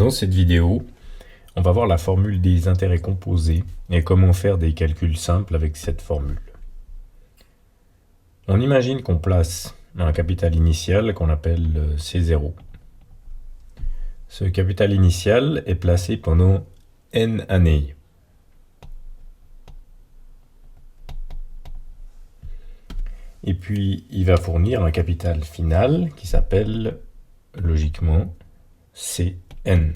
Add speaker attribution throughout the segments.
Speaker 1: Dans cette vidéo, on va voir la formule des intérêts composés et comment faire des calculs simples avec cette formule. On imagine qu'on place un capital initial qu'on appelle C0. Ce capital initial est placé pendant N années. Et puis, il va fournir un capital final qui s'appelle, logiquement, Cn.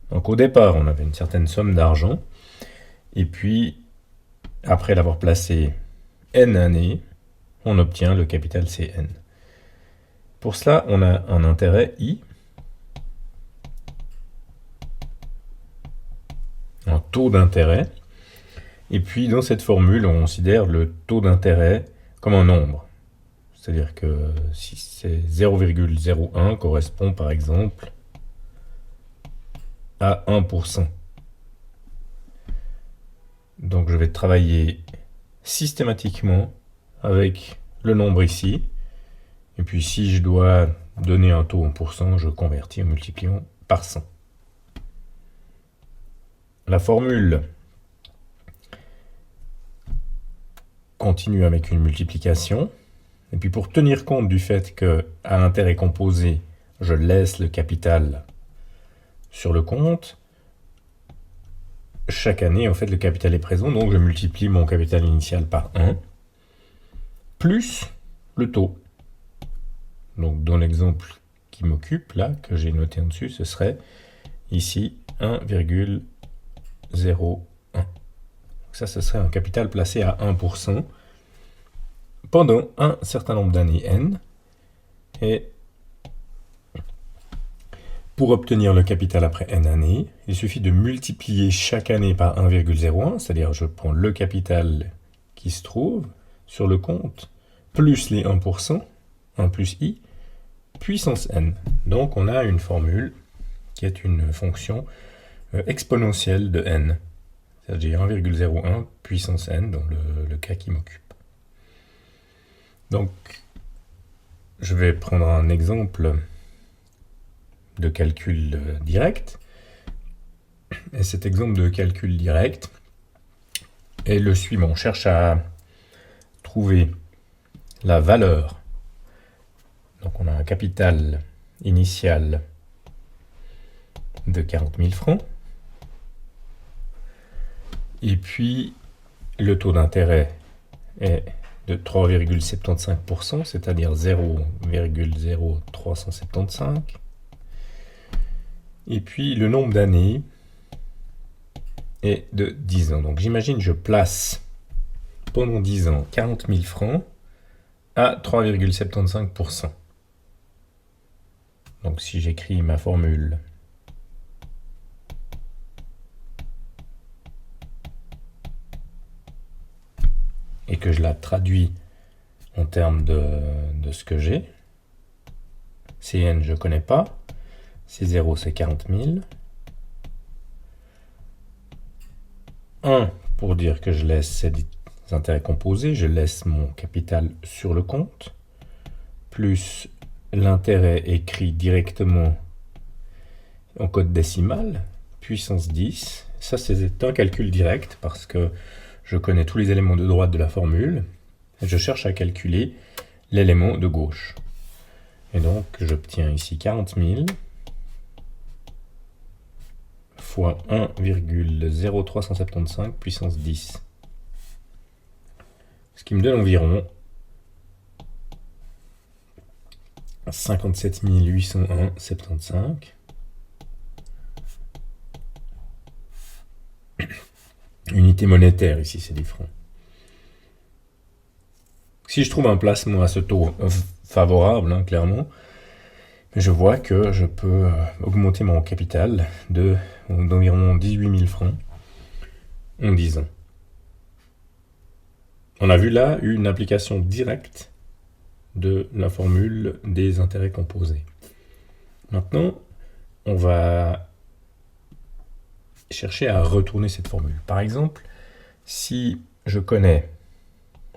Speaker 1: Donc au départ, on avait une certaine somme d'argent, et puis, après l'avoir placé N années, on obtient le capital Cn. Pour cela, on a un intérêt I, un taux d'intérêt, et puis dans cette formule, on considère le taux d'intérêt comme un nombre. C'est-à-dire que si c'est 0,01 correspond par exemple à 1%. Donc je vais travailler systématiquement avec le nombre ici. Et puis si je dois donner un taux en pourcent, je convertis en multipliant par 100. La formule continue avec une multiplication. Et puis pour tenir compte du fait qu'à l'intérêt composé, je laisse le capital sur le compte, chaque année, en fait, le capital est présent, donc je multiplie mon capital initial par 1, plus le taux. Donc dans l'exemple qui m'occupe, là, que j'ai noté en dessus, ce serait ici 1,01. Ça, ce serait un capital placé à 1% pendant un certain nombre d'années n. Et pour obtenir le capital après n années, il suffit de multiplier chaque année par 1,01, c'est-à-dire je prends le capital qui se trouve sur le compte, plus les 1%, 1 plus i, puissance n. Donc on a une formule qui est une fonction exponentielle de n, c'est-à-dire 1,01 puissance n dans le cas qui m'occupe. Donc je vais prendre un exemple de calcul direct. Et cet exemple de calcul direct est le suivant. On cherche à trouver la valeur. Donc on a un capital initial de 40 000 francs. Et puis le taux d'intérêt est de 3,75%, c'est-à-dire 0,0375. Et puis le nombre d'années est de 10 ans. Donc j'imagine je place pendant 10 ans 40 000 francs à 3,75%. Donc si j'écris ma formule et que je la traduis en termes de ce que j'ai, Cn je ne connais pas, C0 c'est 40 000. 1 pour dire que je laisse ces intérêts composés, je laisse mon capital sur le compte, plus l'intérêt écrit directement en code décimal, puissance 10. Ça c'est un calcul direct parce que je connais tous les éléments de droite de la formule et je cherche à calculer l'élément de gauche. Et donc j'obtiens ici 40 000 fois 1,0375 puissance 10. Ce qui me donne environ 57 801,75. Unité monétaire, ici c'est des francs. Si je trouve un placement à ce taux favorable, clairement, je vois que je peux augmenter mon capital d'environ 18 000 francs en 10 ans. On a vu là une application directe de la formule des intérêts composés. Maintenant, on va chercher à retourner cette formule. Par exemple, si je connais,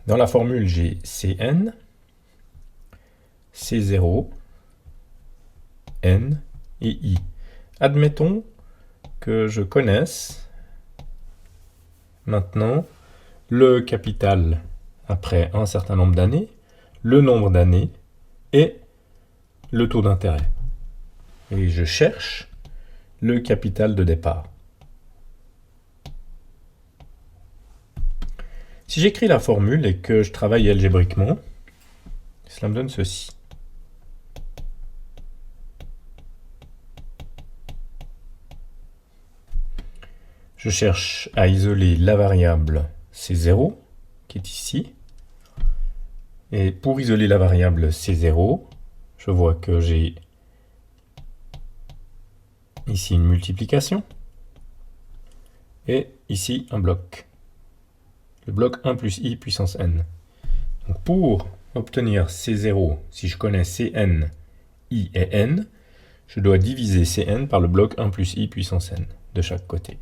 Speaker 1: dans la formule j'ai Cn, C0, N et I. Admettons que je connaisse maintenant le capital après un certain nombre d'années, le nombre d'années et le taux d'intérêt. Et je cherche le capital de départ. Si j'écris la formule et que je travaille algébriquement, cela me donne ceci. Je cherche à isoler la variable C0, qui est ici. Et pour isoler la variable C0, je vois que j'ai ici une multiplication et ici un bloc. Le bloc 1 plus i puissance n. Donc pour obtenir C0, si je connais Cn, i et n, je dois diviser Cn par le bloc 1 plus i puissance n de chaque côté.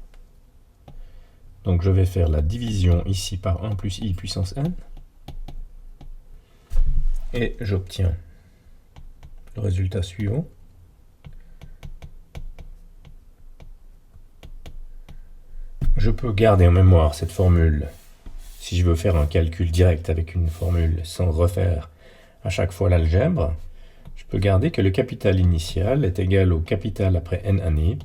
Speaker 1: Donc je vais faire la division ici par 1 plus i puissance n. Et j'obtiens le résultat suivant. Je peux garder en mémoire cette formule si je veux faire un calcul direct avec une formule sans refaire à chaque fois l'algèbre. Je peux garder que le capital initial est égal au capital après n années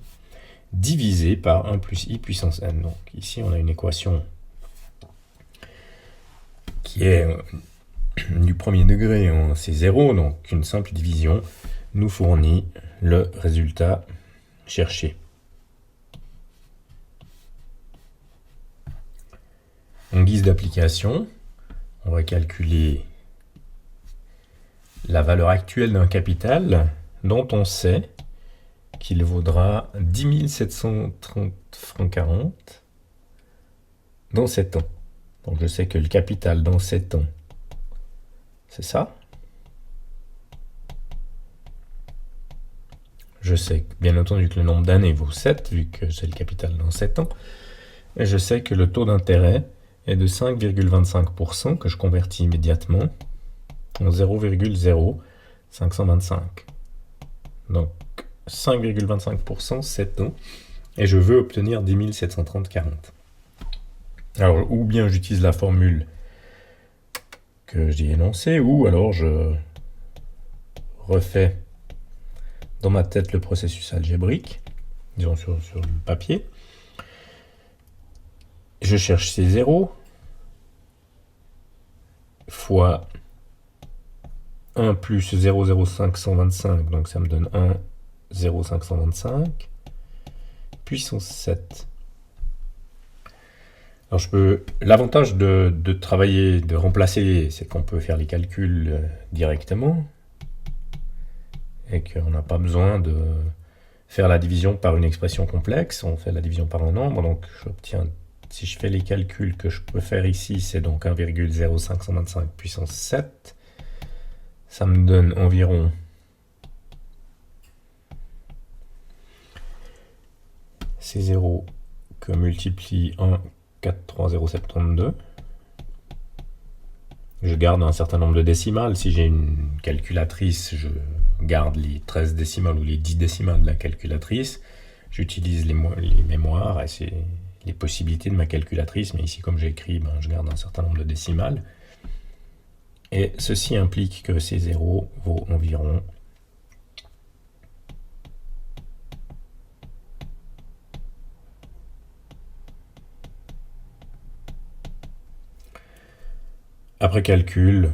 Speaker 1: divisé par 1 plus i puissance n. Donc ici, on a une équation qui est du premier degré en C0, donc une simple division nous fournit le résultat cherché. En guise d'application, on va calculer la valeur actuelle d'un capital dont on sait qu'il vaudra 10 730 francs 40 dans 7 ans. Donc je sais que le capital dans 7 ans, c'est ça. Je sais bien entendu que le nombre d'années vaut 7, vu que c'est le capital dans 7 ans. Et je sais que le taux d'intérêt est de 5,25% que je convertis immédiatement en 0,0525. Donc 5,25%, 7 ans, et je veux obtenir 10 730,40. Alors, ou bien j'utilise la formule que j'ai énoncée, ou alors je refais dans ma tête le processus algébrique, disons sur le papier. Je cherche ces zéros fois 1 plus 0,0525, donc ça me donne 1, 0,525, puissance 7. Alors l'avantage de travailler, de remplacer, c'est qu'on peut faire les calculs directement et qu'on n'a pas besoin de faire la division par une expression complexe, on fait la division par un nombre, donc j'obtiens, si je fais les calculs que je peux faire ici, c'est donc 1,0525 puissance 7, ça me donne environ ces zéros que multiplie 1, 4, 3, 0, 72. Je garde un certain nombre de décimales. Si j'ai une calculatrice, je garde les 13 décimales ou les 10 décimales de la calculatrice. J'utilise les mémoires et c'est les possibilités de ma calculatrice. Mais ici, comme j'ai écrit, je garde un certain nombre de décimales. Et ceci implique que ces zéros vaut environ après calcul,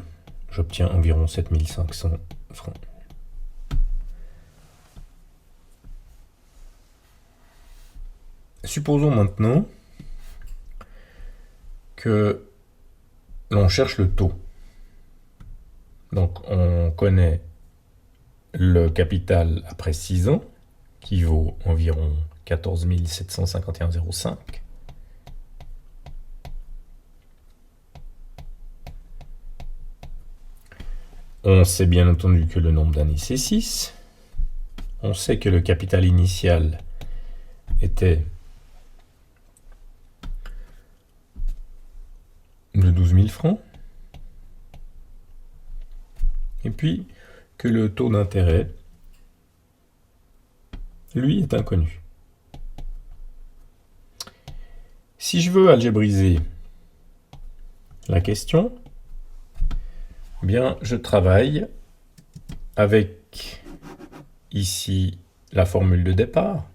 Speaker 1: j'obtiens environ 7500 francs. Supposons maintenant que l'on cherche le taux. Donc on connaît le capital après 6 ans, qui vaut environ 14 751,05. On sait bien entendu que le nombre d'années c'est 6. On sait que le capital initial était de 12 000 francs. Et puis que le taux d'intérêt lui est inconnu. Si je veux algébriser la question, eh bien, je travaille avec ici la formule de départ.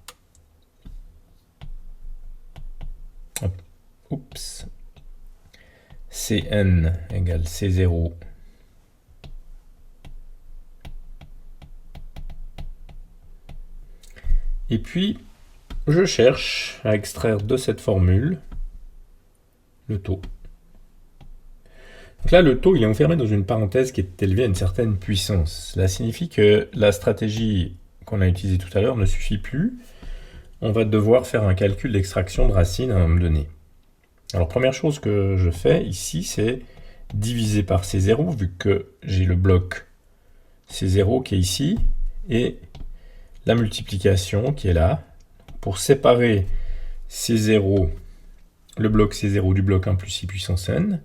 Speaker 1: Oups. Cn égale C0 et puis je cherche à extraire de cette formule le taux. Donc là, le taux, il est enfermé dans une parenthèse qui est élevée à une certaine puissance. Cela signifie que la stratégie qu'on a utilisée tout à l'heure ne suffit plus. On va devoir faire un calcul d'extraction de racine à un moment donné. Alors, première chose que je fais ici, c'est diviser par C0, vu que j'ai le bloc C0 qui est ici, et la multiplication qui est là. Pour séparer C0, le bloc C0 du bloc 1 plus I puissance n,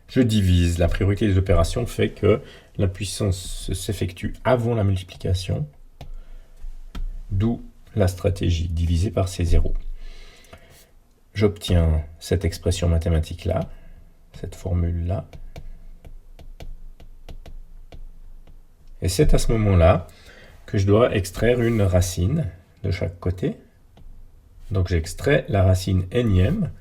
Speaker 1: je divise. La priorité des opérations fait que la puissance s'effectue avant la multiplication, d'où la stratégie divisée par C0. J'obtiens cette expression mathématique-là, cette formule-là. Et c'est à ce moment-là que je dois extraire une racine de chaque côté. Donc j'extrais la racine énième.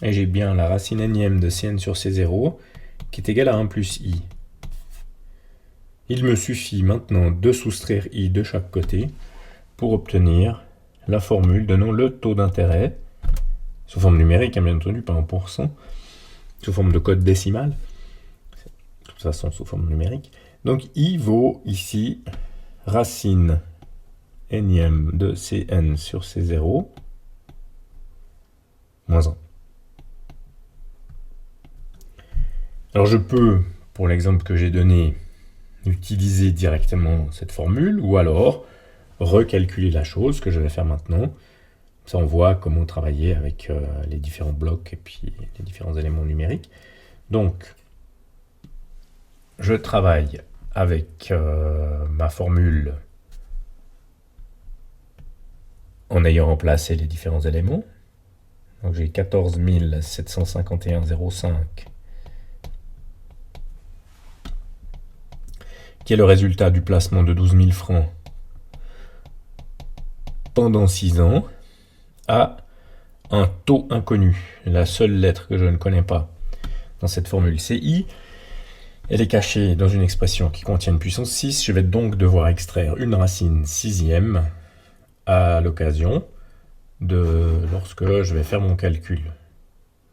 Speaker 1: Et j'ai bien la racine énième de Cn sur C0 qui est égale à 1 plus I. Il me suffit maintenant de soustraire I de chaque côté pour obtenir la formule donnant le taux d'intérêt, sous forme numérique, bien entendu, pas en pourcent, sous forme de code décimal, de toute façon sous forme numérique. Donc I vaut ici racine énième de Cn sur C0 moins 1. Alors je peux, pour l'exemple que j'ai donné, utiliser directement cette formule, ou alors recalculer la chose, ce que je vais faire maintenant. Ça, on voit comment travailler avec les différents blocs et puis les différents éléments numériques. Donc, je travaille avec ma formule en ayant remplacé les différents éléments. Donc j'ai 14 751,05 qui est le résultat du placement de 12 000 francs pendant 6 ans à un taux inconnu. La seule lettre que je ne connais pas dans cette formule, c'est I. Elle est cachée dans une expression qui contient une puissance 6. Je vais donc devoir extraire une racine sixième à l'occasion de lorsque je vais faire mon calcul.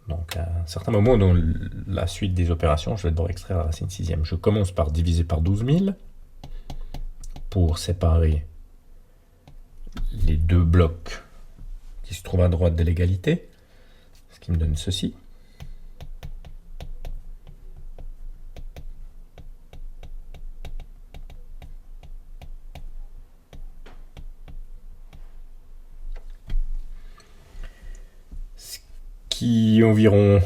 Speaker 1: Donc à un certain moment dans la suite des opérations, je vais devoir extraire la racine sixième. Je commence par diviser par 12 000 pour séparer les deux blocs qui se trouvent à droite de l'égalité, ce qui me donne ceci. Ce qui environ,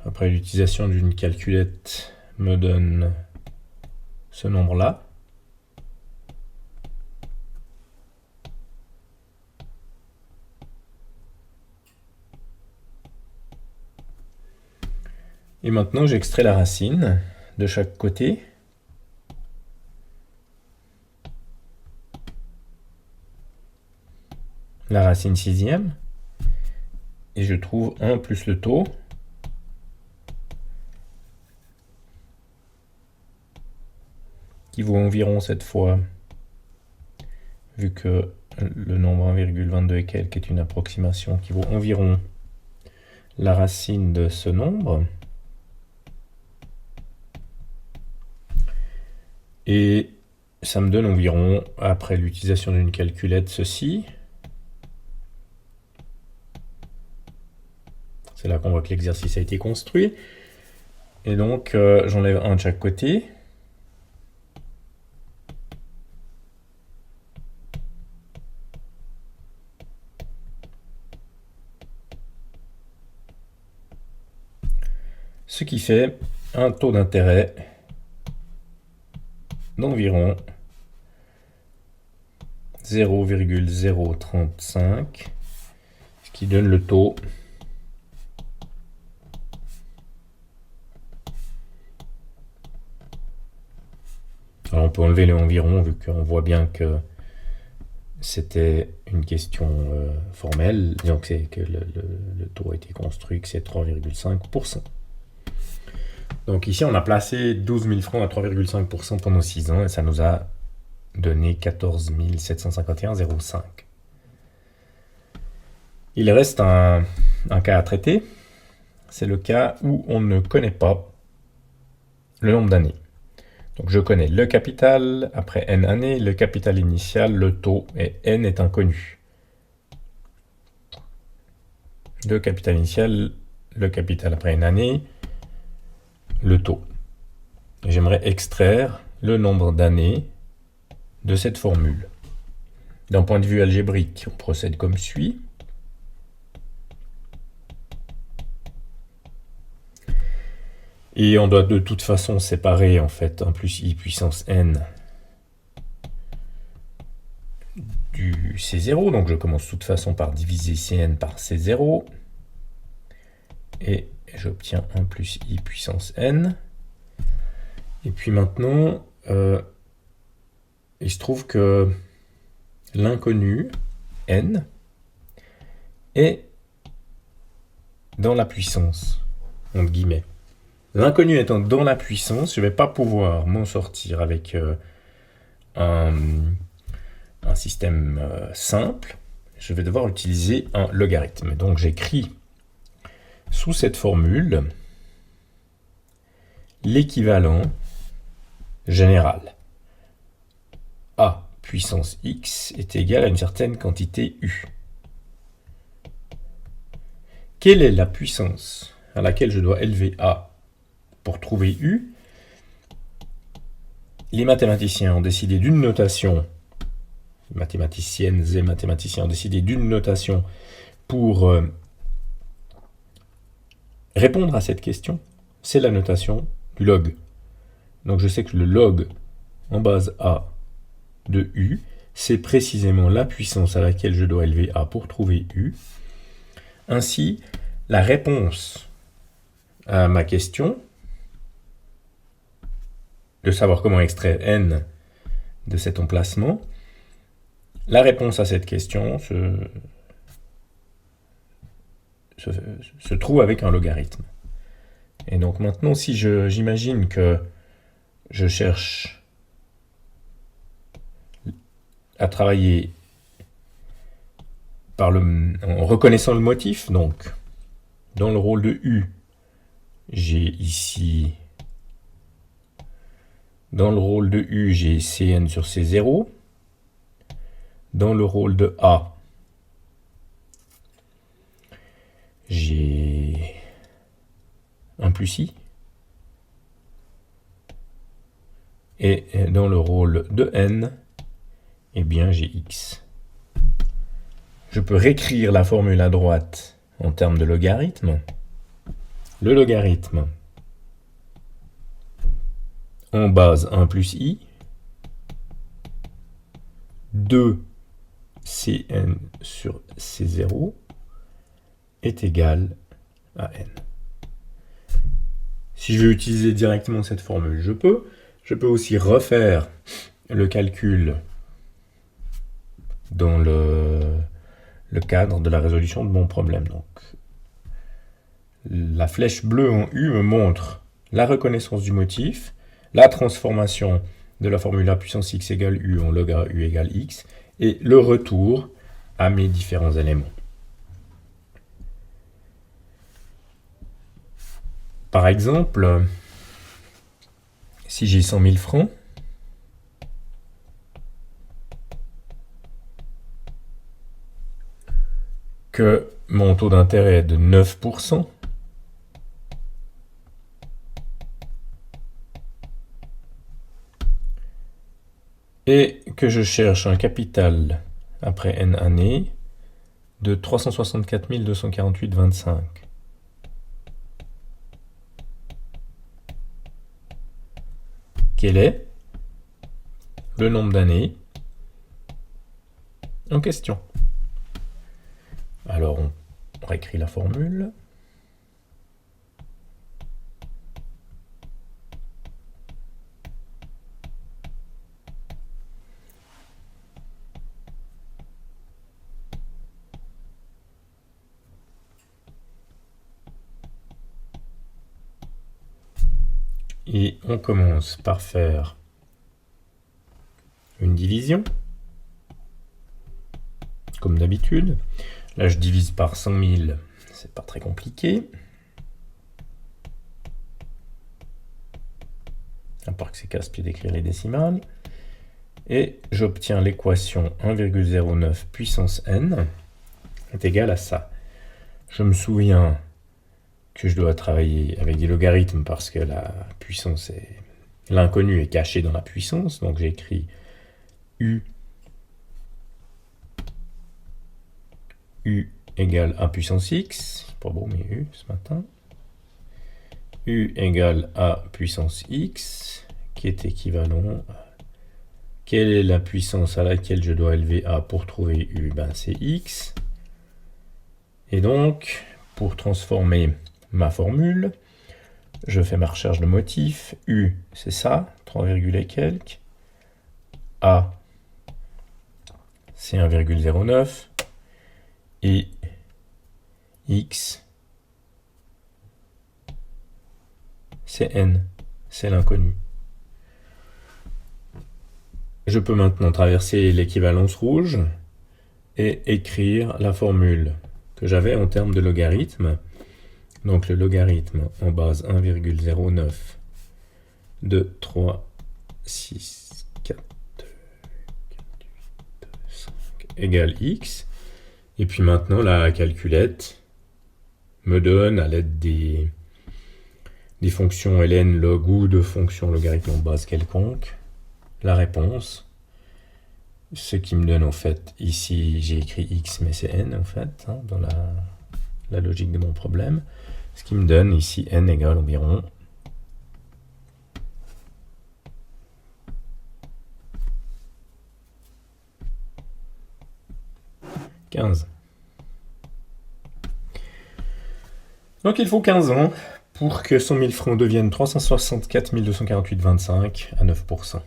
Speaker 1: après l'utilisation d'une calculette, me donne ce nombre-là. Et maintenant, j'extrais la racine de chaque côté. La racine sixième. Et je trouve 1 plus le taux. Qui vaut environ cette fois, vu que le nombre 1,22 et quelques est une approximation, qui vaut environ la racine de ce nombre. Et ça me donne environ, après l'utilisation d'une calculette, ceci. C'est là qu'on voit que l'exercice a été construit. Et donc, j'enlève un de chaque côté. ce qui fait un taux d'intérêt d'environ 0,035, ce qui donne le taux Alors on peut enlever le environ vu qu'on voit bien que c'était une question formelle, donc c'est que le taux a été construit, que c'est 3,5%. Donc ici on a placé 12 000 francs à 3,5% pendant 6 ans et ça nous a donné 14 751,05. Il reste un cas à traiter, c'est le cas où on ne connaît pas le nombre d'années. Donc je connais le capital après n années, le capital initial, le taux, et n est inconnu. Le capital initial, le capital après n années, le taux. J'aimerais extraire le nombre d'années de cette formule. D'un point de vue algébrique, on procède comme suit. Et on doit de toute façon séparer en fait 1 plus i puissance n du C0. Donc je commence de toute façon par diviser Cn par C0. Et j'obtiens 1 plus i puissance n. Et puis maintenant, il se trouve que l'inconnu n est dans la puissance, entre guillemets. L'inconnu étant dans la puissance, je ne vais pas pouvoir m'en sortir avec un système simple. Je vais devoir utiliser un logarithme. Donc j'écris sous cette formule l'équivalent général. A puissance x est égal à une certaine quantité u. Quelle est la puissance à laquelle je dois élever a pour trouver u? Les mathématiciens ont décidé d'une notation, mathématiciennes et mathématiciens ont décidé d'une notation pour répondre à cette question. C'est la notation du log. Donc je sais que le log en base a de u, c'est précisément la puissance à laquelle je dois élever a pour trouver u. Ainsi, la réponse à ma question, de savoir comment extraire n de cet emplacement, la réponse à cette question se trouve avec un logarithme. Et donc maintenant, si j'imagine que je cherche à travailler en reconnaissant le motif, donc dans le rôle de u, j'ai ici... Dans le rôle de U, j'ai Cn sur C0. Dans le rôle de A, j'ai 1 plus I. Et dans le rôle de N, eh bien j'ai X. Je peux réécrire la formule à droite en termes de logarithme. Le logarithme en base 1 plus i, 2 Cn sur C0 est égal à n. Si je veux utiliser directement cette formule, je peux. Je peux aussi refaire le calcul dans le cadre de la résolution de mon problème. Donc, la flèche bleue en U me montre la reconnaissance du motif, la transformation de la formule a puissance x égale u en log a u égale x, et le retour à mes différents éléments. Par exemple, si j'ai 100 000 francs, que mon taux d'intérêt est de 9%, et que je cherche un capital après n années de 364 248,25. Quel est le nombre d'années en question? Alors, on réécrit la formule. Et on commence par faire une division, comme d'habitude. Là, je divise par 100 000, c'est pas très compliqué. À part que c'est casse-pied d'écrire les décimales. Et j'obtiens l'équation 1,09 puissance n est égale à ça. Je me souviens que je dois travailler avec des logarithmes parce que la puissance est... l'inconnu est caché dans la puissance. Donc j'écris u égale a puissance x. Pas beau mais u ce matin. U égale a puissance x qui est équivalent à... Quelle est la puissance à laquelle je dois élever a pour trouver u? Ben c'est x. Et donc, pour transformer ma formule, je fais ma recherche de motif. U, c'est ça, 3, et quelques. A, c'est 1,09. Et X, c'est N, c'est l'inconnu. Je peux maintenant traverser l'équivalence rouge et écrire la formule que j'avais en termes de logarithme. Donc le logarithme en base 1,09 de 3, 6, 4, 2, 8, 5 égale x. Et puis maintenant la calculette me donne à l'aide des fonctions ln log ou de fonctions logarithme en base quelconque la réponse. Ce qui me donne en fait, ici j'ai écrit x mais c'est n en fait, hein, dans la logique de mon problème. Ce qui me donne ici n égale environ 15. Donc il faut 15 ans pour que 100 000 francs deviennent 364 248,25 à 9%.